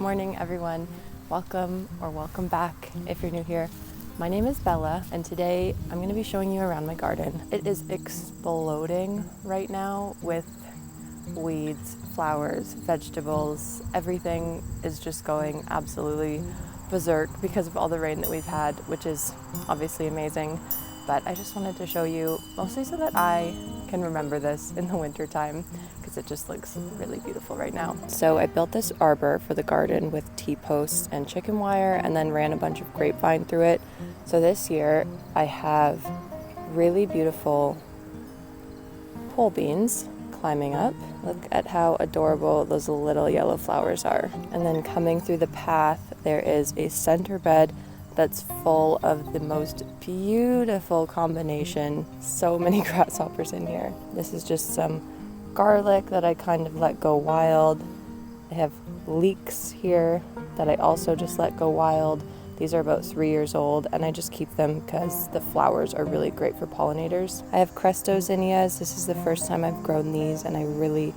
morning, everyone. Welcome or welcome back if you're new here. My name is Bella, and today I'm going to be showing you around my garden. It is exploding right now with weeds, flowers, vegetables. Everything is just going absolutely berserk because of all the rain that we've had, which is obviously amazing. But I just wanted to show you, mostly so that I can remember this in the winter time, because it just looks really beautiful right now. So I built this arbor for the garden with T-posts and chicken wire, and then ran a bunch of grapevine through it. So this year I have really beautiful pole beans climbing up. Look at how adorable those little yellow flowers are. And then coming through the path, there is a center bed that's full of the most beautiful combination. So many grasshoppers in here. This is just some garlic that I kind of let go wild. I have leeks here that I also just let go wild. These are about 3 years old, and I just keep them because the flowers are really great for pollinators. I have zinnias. This is the first time I've grown these, and I really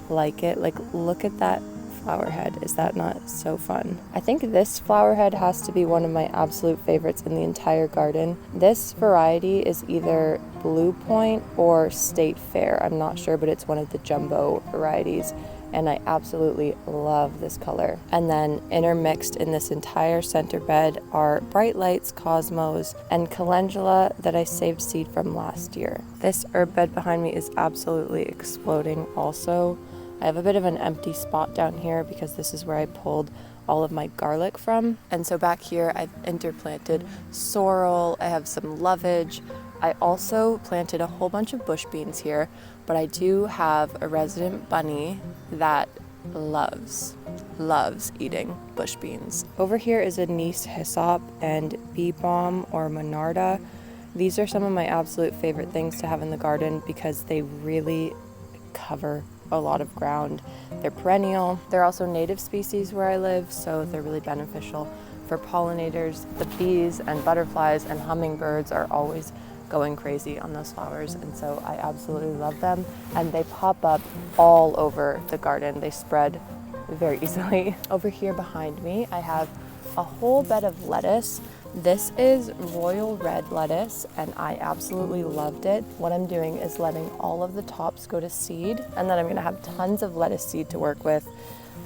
like it. Like, look at that flower head. Is that not so fun? I think this flower head has to be one of my absolute favorites in the entire garden. This variety is either Blue Point or State Fair. I'm not sure, but it's one of the jumbo varieties, and I absolutely love this color. And then intermixed in this entire center bed are Bright Lights, Cosmos, and Calendula that I saved seed from last year. This herb bed behind me is absolutely exploding also. I have a bit of an empty spot down here because this is where I pulled all of my garlic from. And so back here I've interplanted sorrel, I have some lovage. I also planted a whole bunch of bush beans here, but I do have a resident bunny that loves eating bush beans. Over here is anise hyssop and bee balm or monarda. These are some of my absolute favorite things to have in the garden because they really cover a lot of ground. They're perennial. They're also native species where I live, so they're really beneficial for pollinators. The bees and butterflies and hummingbirds are always going crazy on those flowers, and so I absolutely love them, and they pop up all over the garden. They spread very easily. Over here behind me I have a whole bed of lettuce. This is royal red lettuce, and I absolutely loved it. What I'm doing is letting all of the tops go to seed, and then I'm going to have tons of lettuce seed to work with.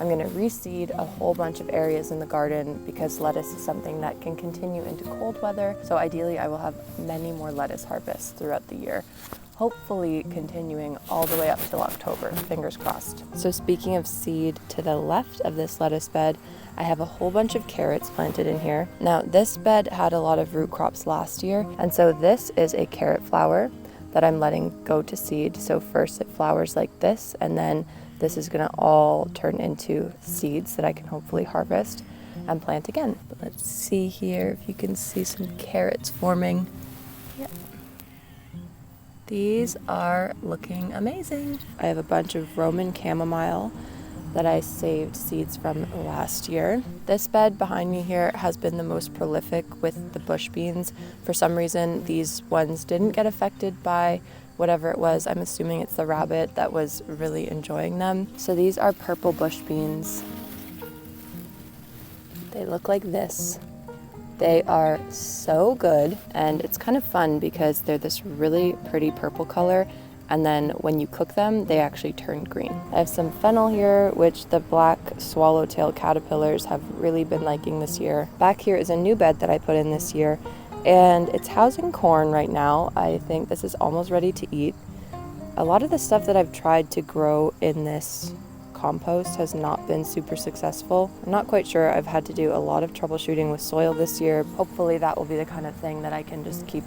I'm going to reseed a whole bunch of areas in the garden because lettuce is something that can continue into cold weather. So ideally I will have many more lettuce harvests throughout the year, hopefully continuing all the way up till October, fingers crossed. So speaking of seed, to the left of this lettuce bed, I have a whole bunch of carrots planted in here. Now this bed had a lot of root crops last year, and so this is a carrot flower that I'm letting go to seed. So first it flowers like this, and then this is gonna all turn into seeds that I can hopefully harvest and plant again. But let's see here if you can see some carrots forming. Yep. These are looking amazing. I have a bunch of Roman chamomile that I saved seeds from last year. This bed behind me here has been the most prolific with the bush beans. For some reason, these ones didn't get affected by whatever it was. I'm assuming it's the rabbit that was really enjoying them. So these are purple bush beans. They look like this. They are so good, and it's kind of fun because they're this really pretty purple color, and then when you cook them, they actually turn green. I have some fennel here, which the black swallowtail caterpillars have really been liking this year. Back here is a new bed that I put in this year, and it's housing corn right now. I think this is almost ready to eat. A lot of the stuff that I've tried to grow in this compost has not been super successful. I'm not quite sure. I've had to do a lot of troubleshooting with soil this year. Hopefully that will be the kind of thing that I can just keep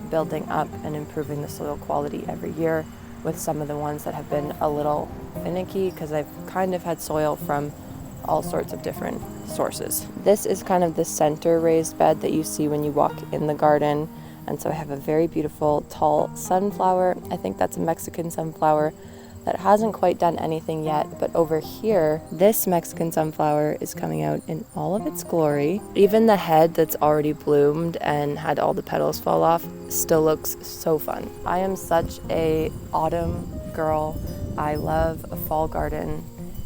building up and improving the soil quality every year with some of the ones that have been a little finicky because I've kind of had soil from all sorts of different sources. This is kind of the center raised bed that you see when you walk in the garden, and so I have a very beautiful tall sunflower. I think that's a Mexican sunflower that hasn't quite done anything yet, but over here, this Mexican sunflower is coming out in all of its glory. Even the head that's already bloomed and had all the petals fall off still looks so fun. I am such a autumn girl. I love a fall garden,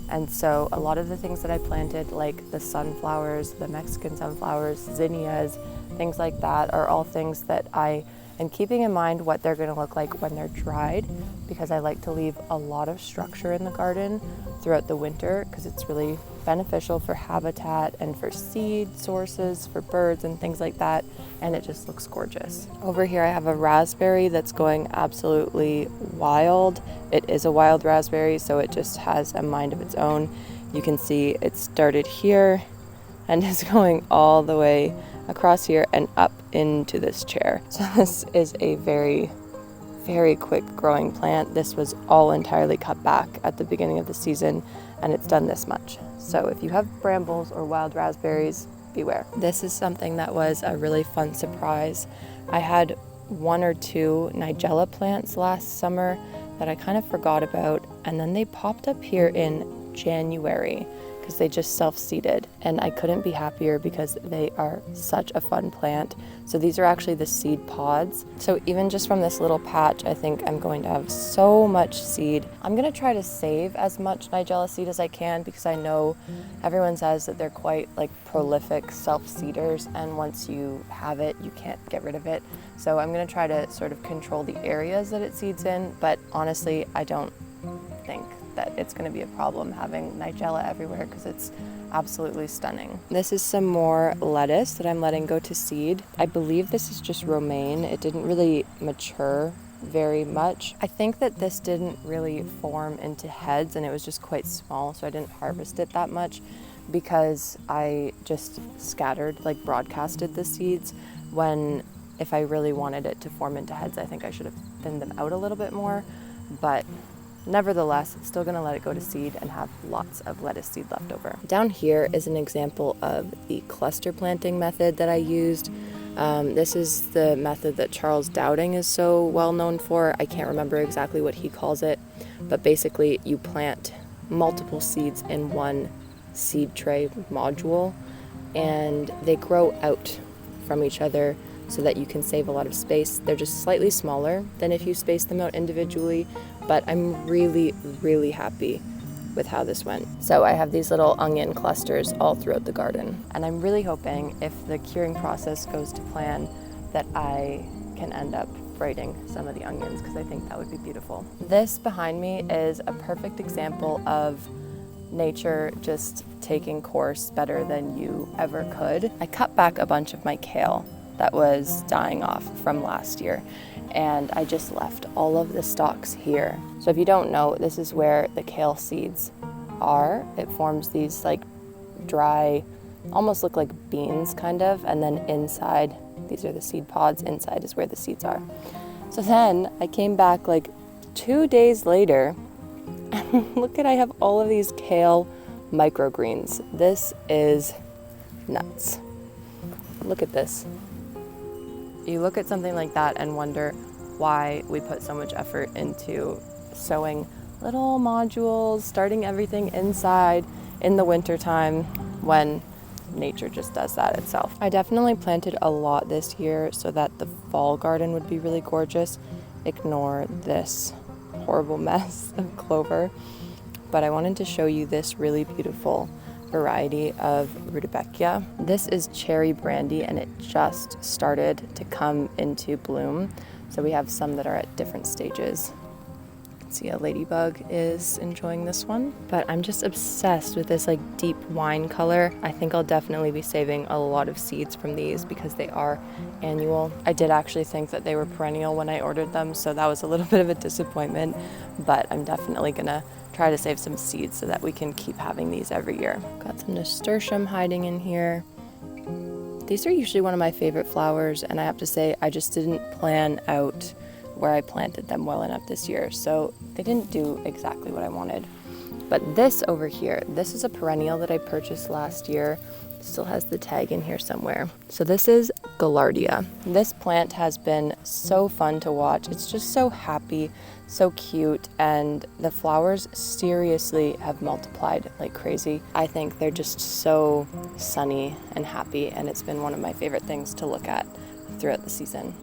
And so a lot of the things that I planted, like the sunflowers, the Mexican sunflowers, zinnias, things like that, are all things that I am keeping in mind what they're going to look like when they're dried, because I like to leave a lot of structure in the garden throughout the winter, because it's really beneficial for habitat and for seed sources for birds and things like that, and it just looks gorgeous. Over here I have a raspberry that's going absolutely wild. It is a wild raspberry, so it just has a mind of its own. You can see it started here and is going all the way across here and up into this chair. So this is a very quick growing plant. This was all entirely cut back at the beginning of the season, and it's done this much. So if you have brambles or wild raspberries, beware. This is something that was a really fun surprise. I had 1 or 2 Nigella plants last summer that I kind of forgot about, and then they popped up here in January because they just self-seeded, and I couldn't be happier because they are such a fun plant. So these are actually the seed pods. So even just from this little patch, I think I'm going to have so much seed. I'm gonna try to save as much Nigella seed as I can, because I know everyone says that they're quite like prolific self-seeders, and once you have it, you can't get rid of it. So I'm gonna try to sort of control the areas that it seeds in, but honestly, I don't think that it's going to be a problem having Nigella everywhere, because it's absolutely stunning. This is some more lettuce that I'm letting go to seed. I believe this is just romaine. It didn't really mature very much. I think that this didn't really form into heads, and it was just quite small, so I didn't harvest it that much because I just scattered, like broadcasted the seeds, when if I really wanted it to form into heads, I think I should have thinned them out a little bit more. But nevertheless, still gonna let it go to seed and have lots of lettuce seed left over. Down here is an example of the cluster planting method that I used. This is the method that Charles Dowding is so well known for. I can't remember exactly what he calls it, but basically you plant multiple seeds in one seed tray module, and they grow out from each other so that you can save a lot of space. They're just slightly smaller than if you space them out individually, but I'm really happy with how this went. So I have these little onion clusters all throughout the garden, and I'm really hoping, if the curing process goes to plan, that I can end up braiding some of the onions, because I think that would be beautiful. This behind me is a perfect example of nature just taking course better than you ever could. I cut back a bunch of my kale that was dying off from last year, and I just left all of the stalks here. So if you don't know, this is where the kale seeds are. It forms these like dry, almost look like beans kind of, and then inside, these are the seed pods, inside is where the seeds are. So then I came back like 2 days later, and look at, I have all of these kale microgreens. This is nuts. Look at this. You look at something like that and wonder why we put so much effort into sewing little modules, starting everything inside in the wintertime, when nature just does that itself. I definitely planted a lot this year so that the fall garden would be really gorgeous. Ignore this horrible mess of clover, but I wanted to show you this really beautiful variety of Rudbeckia. This is cherry brandy, and it just started to come into bloom. So we have some that are at different stages. You can see a ladybug is enjoying this one, but I'm just obsessed with this like deep wine color. I think I'll definitely be saving a lot of seeds from these because they are annual. I did actually think that they were perennial when I ordered them, so that was a little bit of a disappointment, but I'm definitely gonna try to save some seeds so that we can keep having these every year. Got some nasturtium hiding in here. These are usually one of my favorite flowers, and I have to say I just didn't plan out where I planted them well enough this year, so they didn't do exactly what I wanted. But this over here, this is a perennial that I purchased last year. Still has the tag in here somewhere. So this is Gaillardia. This plant has been so fun to watch. It's just so happy, so cute, and the flowers seriously have multiplied like crazy. I think they're just so sunny and happy, and it's been one of my favorite things to look at throughout the season.